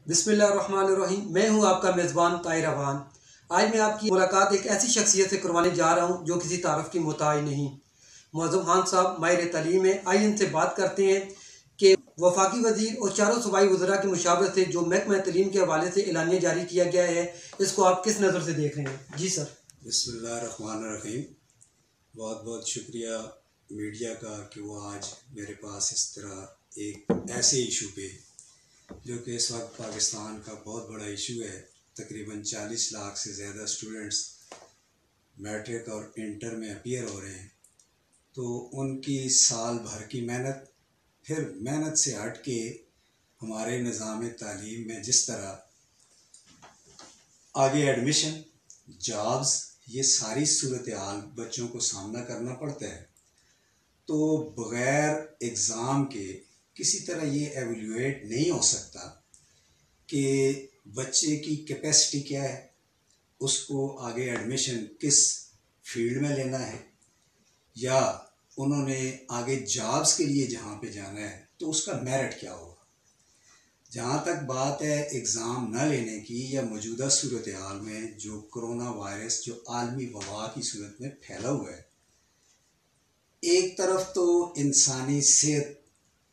बिस्मिल्लाहिर्रहमानिर्रहीम। मैं हूं आपका मेज़बान ताहिर अवान। आज मैं आपकी मुलाकात एक ऐसी शख्सियत से करवाने जा रहा हूं जो किसी तारफ़ की मोहताज नहीं। मुअज़्ज़म खान साहब माहिर तालीम है। आइए इनसे बात करते हैं कि वफाकी वज़ीर और चारों सूबाई वज़रा की मुशावरत से जो महकमा तालीम के हवाले से एलानिया जारी किया गया है, इसको आप किस नज़र से देख रहे हैं? जी सर। बिस्मिल्लाहिर्रहमानिर्रहीम। बहुत बहुत शुक्रिया मीडिया का कि वो आज मेरे पास इस तरह एक ऐसे इशू पे जो कि इस वक्त पाकिस्तान का बहुत बड़ा इशू है। तकरीबन 40 लाख से ज़्यादा स्टूडेंट्स मैट्रिक और इंटर में अपीयर हो रहे हैं, तो उनकी साल भर की मेहनत, फिर मेहनत से हट के हमारे निज़ाम तालीम में जिस तरह आगे एडमिशन, जॉब्स, ये सारी सूरत हाल बच्चों को सामना करना पड़ता है, तो बग़ैर एग्ज़ाम के किसी तरह ये एवेल्यूएट नहीं हो सकता कि बच्चे की कैपेसिटी क्या है, उसको आगे एडमिशन किस फील्ड में लेना है, या उन्होंने आगे जॉब्स के लिए जहाँ पे जाना है तो उसका मेरिट क्या होगा। जहाँ तक बात है एग्ज़ाम न लेने की या मौजूदा सूरत हाल में जो कोरोना वायरस जो आलमी वबा की सूरत में फैला हुआ है, एक तरफ तो इंसानी सेहत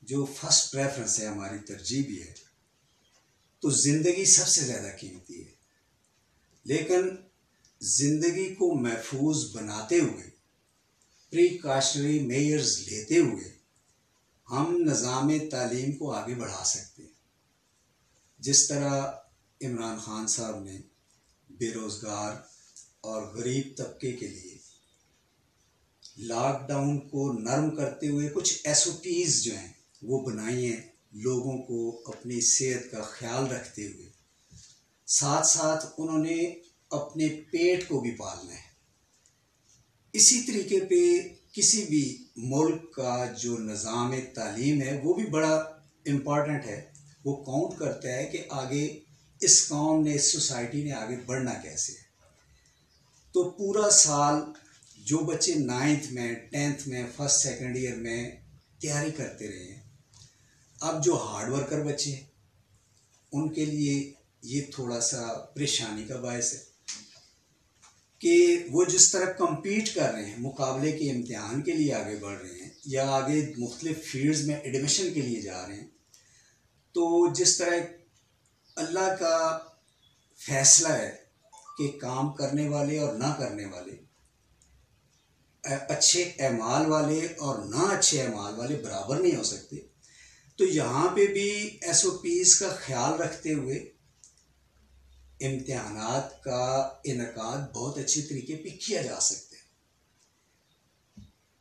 जो फर्स्ट प्रेफरेंस है, हमारी तरजीह भी है, तो ज़िंदगी सबसे ज़्यादा कीमती है, लेकिन ज़िंदगी को महफूज बनाते हुए प्रिकॉशनरी मेजर्स लेते हुए हम निज़ाम तालीम को आगे बढ़ा सकते हैं। जिस तरह इमरान खान साहब ने बेरोज़गार और गरीब तबके के लिए लॉकडाउन को नरम करते हुए कुछ SOPs जो हैं वो बनाई हैं, लोगों को अपनी सेहत का ख्याल रखते हुए, साथ साथ उन्होंने अपने पेट को भी पालना है। इसी तरीके पे किसी भी मुल्क का जो निज़ाम तालीम है वो भी बड़ा इम्पॉर्टेंट है। वो काउंट करता है कि आगे इस कौम ने, इस सोसाइटी ने आगे बढ़ना कैसे है। तो पूरा साल जो बच्चे 9th में, 10th में, फर्स्ट सेकंड ईयर में तैयारी करते रहे हैं, अब जो हार्ड वर्कर बच्चे हैं उनके लिए ये थोड़ा सा परेशानी का बायस है कि वो जिस तरह compete कर रहे हैं, मुकाबले के इम्तिहान के लिए आगे बढ़ रहे हैं या आगे मुख्तलिफ फील्ड्स में एडमिशन के लिए जा रहे हैं, तो जिस तरह अल्लाह का फैसला है कि काम करने वाले और ना करने वाले, अच्छे एमाल वाले और ना अच्छे एमाल वाले बराबर नहीं हो सकते, तो यहाँ पे भी SOPs का ख्याल रखते हुए इम्तिहानात का इनकाद बहुत अच्छे तरीके पे किया जा सकता है।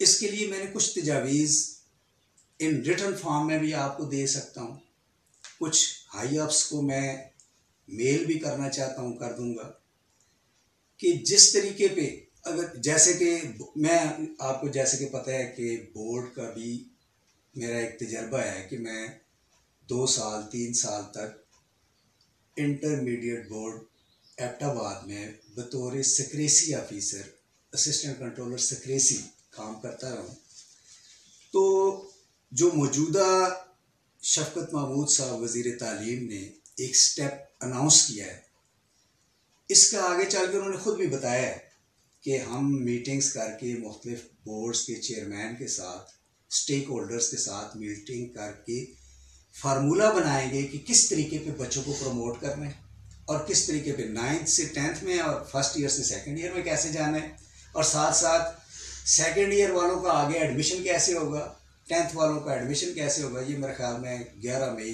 इसके लिए मैंने कुछ तजावीज़ इन रिटन फॉर्म में भी आपको दे सकता हूँ, कुछ हाई अप्स को मैं मेल भी करना चाहता हूँ, कर दूँगा, कि जिस तरीके पे अगर जैसे कि मैं आपको जैसे कि पता है कि बोर्ड का भी मेरा एक तजर्बा है कि मैं 2 साल 3 साल तक इंटरमीडिएट बोर्ड एबटाबाद में बतौर secrecy officer, assistant controller secrecy काम करता रहा। तो जो मौजूदा शफकत महमूद साहब वज़ीर तालीम ने एक स्टेप अनाउंस किया है, इसका आगे चल के उन्होंने ख़ुद भी बताया है कि हम मीटिंग्स करके मुख्तलिफ बोर्ड्स के चेयरमैन के साथ, स्टेक होल्डर्स के साथ मीटिंग करके फार्मूला बनाएंगे कि किस तरीके पे बच्चों को प्रमोट करना है और किस तरीके पे 9th से 10th में और फर्स्ट ईयर से सेकंड ईयर में कैसे जाना है, और साथ साथ सेकंड ईयर वालों का आगे एडमिशन कैसे होगा, 10th वालों का एडमिशन कैसे होगा। ये मेरे ख्याल में 11 मई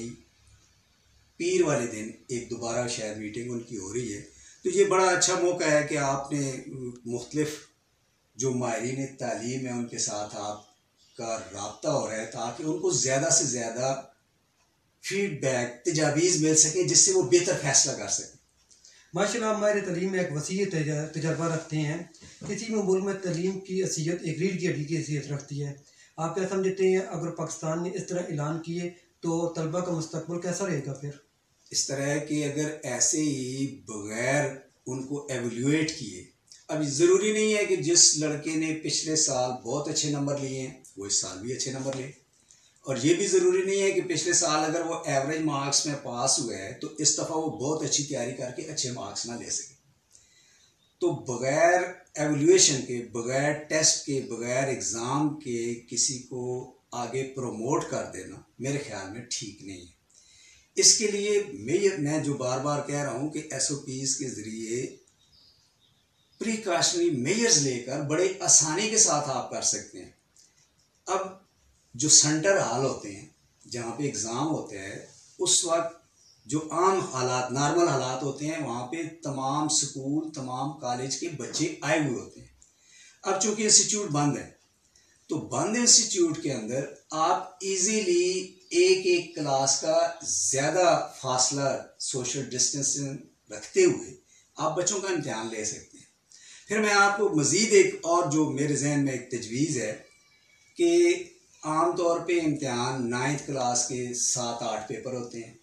पीर वाले दिन एक दोबारा शायद मीटिंग उनकी हो रही है, तो ये बड़ा अच्छा मौका है कि आपने मुख्तलिफ जो माहिरीन तालीम है उनके साथ आपका रब्ता हो रहा है ताकि उनको ज़्यादा से ज़्यादा फीडबैक, तजावीज़ मिल सके जिससे वो बेहतर फैसला कर सकें। माशाल्लाह, हमारे तालीम में एक वसी तजर्बा रखते हैं। किसी भी मुल्क में तालीम की हैसियत एक रीढ़ की हड्डी की हैसियत रखती है। आप क्या समझते हैं अगर पाकिस्तान ने इस तरह ऐलान किए तो तलबा का मुस्तकबिल कैसा रहेगा? फिर इस तरह है कि अगर ऐसे ही बग़ैर उनको एवेल्यूएट किए, अभी ज़रूरी नहीं है कि जिस लड़के ने पिछले साल बहुत अच्छे नंबर लिए हैं वो इस साल भी अच्छे नंबर ले, और ये भी ज़रूरी नहीं है कि पिछले साल अगर वो एवरेज मार्क्स में पास हुए हैं तो इस दफ़ा वो बहुत अच्छी तैयारी करके अच्छे मार्क्स ना ले सके। तो बग़ैर एवल्यूएशन के, बग़ैर टेस्ट के, बग़ैर एग्ज़ाम के किसी को आगे प्रमोट कर देना मेरे ख्याल में ठीक नहीं है। इसके लिए मैं जो बार बार कह रहा हूँ कि SOPs के ज़रिए प्रिकॉशनरी मेजर्स लेकर बड़े आसानी के साथ आप कर सकते हैं। अब जो सेंटर हाल होते हैं जहाँ पे एग्ज़ाम होते हैं, उस वक्त जो आम हालात, नॉर्मल हालात होते हैं, वहाँ पे तमाम स्कूल, तमाम कॉलेज के बच्चे आए हुए होते हैं। अब चूँकि इंस्टीट्यूट बंद है, तो बंद इंस्टीट्यूट के अंदर आप इजीली एक एक क्लास का ज़्यादा फासला सोशल डिस्टेंसिंग रखते हुए आप बच्चों का इम्तिहान ले सकते हैं। फिर मैं आपको मज़ीद एक और जो मेरे जहन में एक तजवीज़ है कि आम तौर पे इम्तिहान 9th क्लास के 7-8 पेपर होते हैं,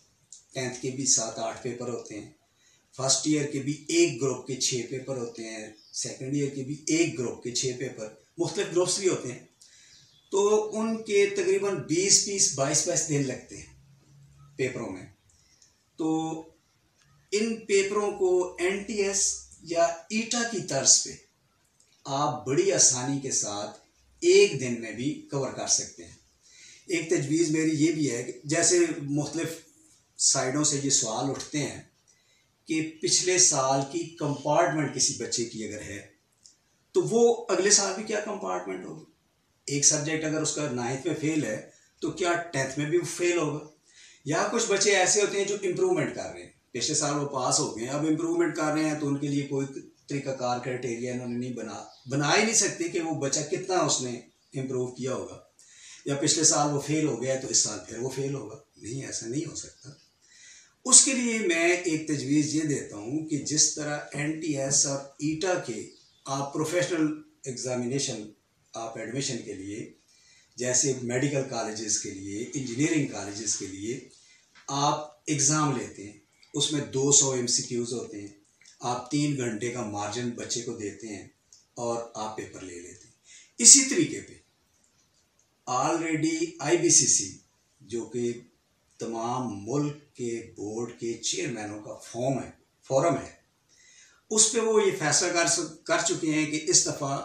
10th के भी 7-8 पेपर होते हैं, फर्स्ट ईयर के भी एक ग्रुप के 6 पेपर होते हैं, सेकंड ईयर के भी एक ग्रुप के 6 पेपर, मुख्तलिफ ग्रुप्स भी होते हैं। तो उनके तकरीबन 22 दिन लगते हैं पेपरों में। तो इन पेपरों को NTS या ईटा की तर्ज पे आप बड़ी आसानी के साथ एक दिन में भी कवर कर सकते हैं। एक तजवीज़ मेरी ये भी है कि जैसे मुख्तलिफ साइडों से ये सवाल उठते हैं कि पिछले साल की कंपार्टमेंट किसी बच्चे की अगर है तो वो अगले साल भी क्या कंपार्टमेंट होगी। एक सब्जेक्ट अगर उसका 9th में फेल है तो क्या 10th में भी फेल होगा। या कुछ बच्चे ऐसे होते हैं जो इम्प्रूवमेंट कर रहे हैं, पिछले साल वो पास हो गए, अब इम्प्रूवमेंट कर रहे हैं, तो उनके लिए कोई तरीकाकार क्राइटेरिया इन्होंने नहीं बना ही नहीं सकते कि वो बच्चा कितना उसने इम्प्रूव किया होगा। या पिछले साल वो फेल हो गया तो इस साल फिर वो फेल होगा। नहीं, ऐसा नहीं हो सकता। उसके लिए मैं एक तजवीज़ ये देता हूँ कि जिस तरह NTS और ईटा के आप प्रोफेशनल एग्जामिनेशन आप एडमिशन के लिए, जैसे मेडिकल कॉलेजेस के लिए, इंजीनियरिंग कॉलेजेस के लिए आप एग्ज़ाम लेते हैं, उसमें 200 MCQs होते हैं, आप 3 घंटे का मार्जिन बच्चे को देते हैं और आप पेपर ले लेते हैं। इसी तरीके पे ऑलरेडी IBCC जो कि तमाम मुल्क के बोर्ड के चेयरमैनों का फोरम है, उस पे वो ये फैसला कर चुके हैं कि इस दफ़ा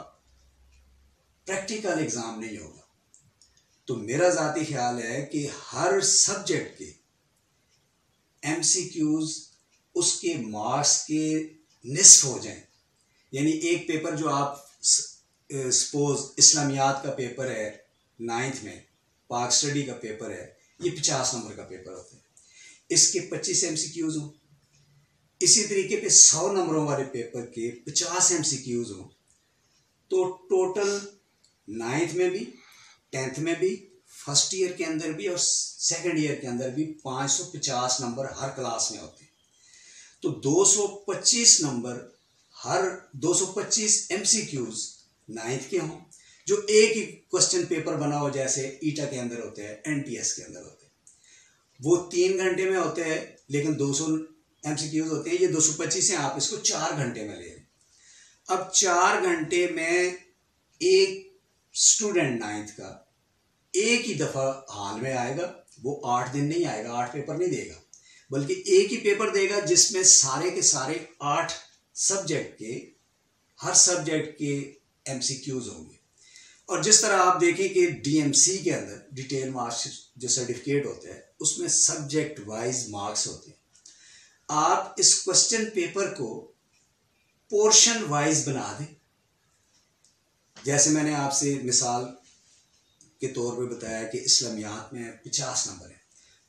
प्रैक्टिकल एग्ज़ाम नहीं होगा। तो मेरा ज़ाती ख्याल है कि हर सब्जेक्ट के MCQs उसके मार्क्स के निस्फ हो जाएं। यानी एक पेपर जो आप सपोज इस्लामियात का पेपर है 9th में, पाक स्टडी का पेपर है, ये 50 नंबर का पेपर होता है, इसके 25 MCQs हों। इसी तरीके पे 100 नंबरों वाले पेपर के 50 MCQs हों, तो टोटल 9th में भी, 10th में भी, फर्स्ट ईयर के अंदर भी और सेकंड ईयर के अंदर भी 550 नंबर हर क्लास में होते हैं। तो 225 नंबर, हर 225 MCQs 9th के हों, जो एक ही क्वेश्चन पेपर बना हो जैसे ईटा के अंदर होते हैं, NTS के अंदर होते हैं। वो 3 घंटे में होते हैं, लेकिन 200 MCQs होते हैं। ये 225 हैं, आप इसको 4 घंटे में ले लें। अब 4 घंटे में एक स्टूडेंट 9th का एक ही दफ़ा हाल में आएगा, वो 8 दिन नहीं आएगा, 8 पेपर नहीं देगा, बल्कि एक ही पेपर देगा जिसमें सारे के सारे 8 सब्जेक्ट के, हर सब्जेक्ट के MCQs होंगे। और जिस तरह आप देखें कि DMC के अंदर डिटेल मार्क्स जो सर्टिफिकेट होता है, उसमें सब्जेक्ट वाइज मार्क्स होते हैं। आप इस क्वेश्चन पेपर को पोर्शन वाइज बना दें। जैसे मैंने आपसे मिसाल के तौर पे बताया कि इस्लामियात में 50 नंबर है,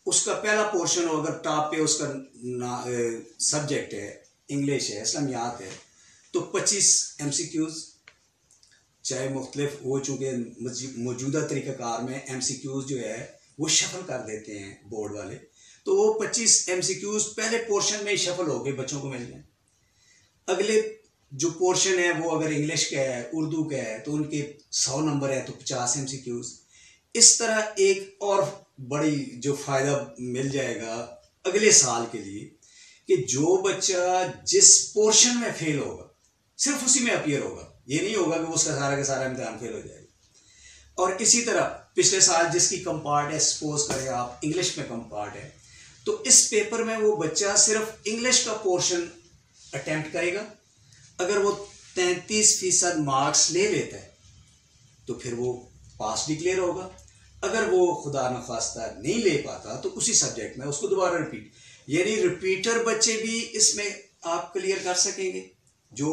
उसका पहला पोर्शन हो, अगर टॉप पे उसका सब्जेक्ट है, इंग्लिश है, इस्लामियात है, तो 25 MCQs, चाहे मुख्तलिफ वो, चूँकि मौजूदा तरीक़ाकार में MCQs जो है वो शफल कर देते हैं बोर्ड वाले, तो वो 25 MCQs पहले पोर्शन में ही शफल हो गए, बच्चों को मिल गए। अगले जो पोर्शन है वो अगर इंग्लिश का है, उर्दू का है, तो उनके 100 नंबर है तो 50 MCQs। इस तरह एक और बड़ी जो फ़ायदा मिल जाएगा अगले साल के लिए कि जो बच्चा जिस पोर्शन में फेल होगा सिर्फ उसी में अपीयर होगा, ये नहीं होगा कि उसका सारा का सारा इम्तिहान फेल हो जाएगा। और इसी तरह पिछले साल जिसकी कम पार्ट है, सपोज करें आप इंग्लिश में कम पार्ट है, तो इस पेपर में वो बच्चा सिर्फ इंग्लिश का पोर्शन अटेम्प्ट करेगा। अगर वो 33% मार्क्स ले लेता है तो फिर वो पास डिक्लेयर होगा। अगर वो खुदा न खास्ता नहीं ले पाता तो उसी सब्जेक्ट में उसको दोबारा रिपीट, यानी रिपीटर बच्चे भी इसमें आप क्लियर कर सकेंगे। जो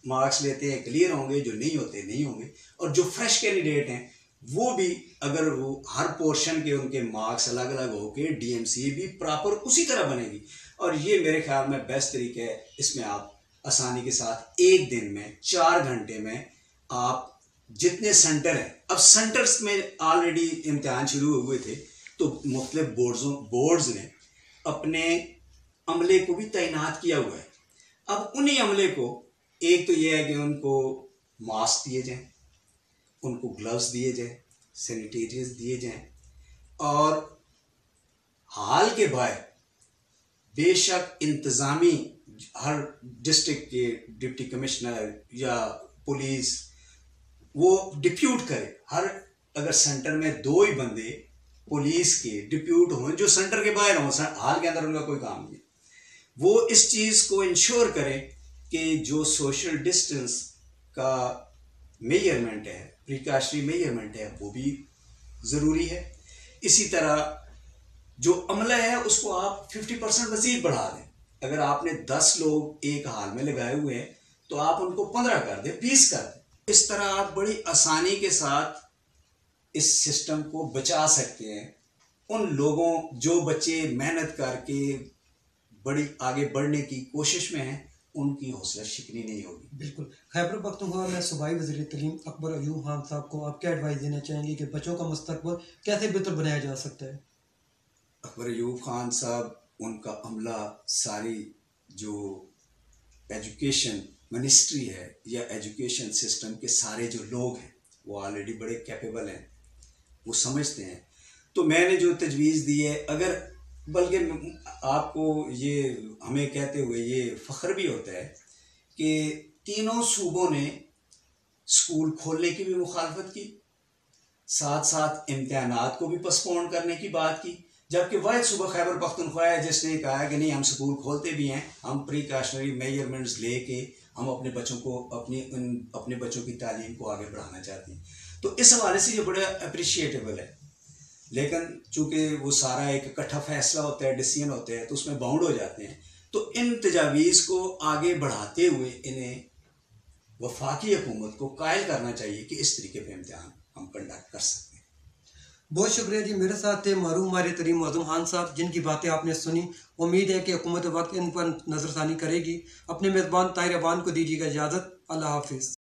मार्क्स लेते हैं क्लियर होंगे, जो नहीं होते नहीं होंगे। और जो फ्रेश कैंडिडेट हैं वो भी, अगर वो हर पोर्शन के उनके मार्क्स अलग अलग होके DMCA भी प्रॉपर उसी तरह बनेगी। और ये मेरे ख्याल में बेस्ट तरीका है। इसमें आप आसानी के साथ एक दिन में 4 घंटे में आप जितने सेंटर हैं, अब सेंटर्स में ऑलरेडी इम्तिहान शुरू हुए थे तो मुख्तलिफ बोर्ड्स ने अपने अमले को भी तैनात किया हुआ है। अब उन्हीं अमले को, एक तो यह है कि उनको मास्क दिए जाएं, उनको ग्लव्स दिए जाएं, सैनिटाइजर्स दिए जाएं, और हाल के बाहर बेशक इंतज़ामी हर डिस्ट्रिक्ट के डिप्टी कमिश्नर या पुलिस वो डिप्यूट करे। हर अगर सेंटर में 2 ही बंदे पुलिस के डिप्यूट हों जो सेंटर के बाहर हों, हाल के अंदर उनका कोई काम नहीं, वो इस चीज़ को इंश्योर करें कि जो सोशल डिस्टेंस का मेजरमेंट है, प्रिकॉशनरी मेजरमेंट है, वो भी ज़रूरी है। इसी तरह जो अमला है उसको आप 50% मज़ीद बढ़ा दें। अगर आपने 10 लोग एक हाल में लगाए हुए हैं तो आप उनको 15 कर दें, 20 कर दें। इस तरह आप बड़ी आसानी के साथ इस सिस्टम को बचा सकते हैं। उन लोगों, जो बच्चे मेहनत करके बड़ी आगे बढ़ने की कोशिश में हैं, उनकी हौसला शिकनी नहीं होगी। बिल्कुल। खैबर पख्तूनख्वा में सूबाई वज़ीर तलीम अकबर अयूब खान साहब को आप क्या एडवाइस देना चाहेंगे कि बच्चों का मुस्तकबिल कैसे बेहतर बनाया जा सकता है? अकबर अयूब खान साहब, उनका अमला, सारी जो एजुकेशन मिनिस्ट्री है या एजुकेशन सिस्टम के सारे जो लोग हैं वो ऑलरेडी बड़े कैपेबल हैं, वो समझते हैं। तो मैंने जो तजवीज़ दी है, अगर बल्कि आपको ये हमें कहते हुए ये फ़ख्र भी होता है कि तीनों सूबों ने स्कूल खोलने की भी मुखालफत की, साथ साथ इम्तिहानात को भी पोस्टपोन करने की बात की, जबकि वाहिद सूबा खैबर पख्तूनख्वा है जिसने कहा कि नहीं, हम स्कूल खोलते भी हैं, हम प्रिकॉशनरी मेजरमेंट्स लेके हम अपने बच्चों को अपने बच्चों की तालीम को आगे बढ़ाना चाहते हैं। तो इस हवाले से ये बड़ा अप्रिशिएटेबल है। लेकिन चूँकि वो सारा एक इकट्ठा फैसला होता है, डिसीजन होते हैं, तो उसमें बाउंड हो जाते हैं। तो इन तजावीज़ को आगे बढ़ाते हुए इन्हें वफाकी हुकूमत को कायल करना चाहिए कि इस तरीके पर इम्तिहान हम कंडक्ट कर सकते हैं। बहुत शुक्रिया जी। मेरे साथ थे मरूम माहिर तलीम मौज़ूम खान साहब, जिनकी बातें आपने सुनी। उम्मीद है कि हुकूमत वक्त इन पर नज़रसानी करेगी। अपने मेज़बान ताहिर अबान को दीजिएगा इजाज़त। अल्लाह हाफिज़।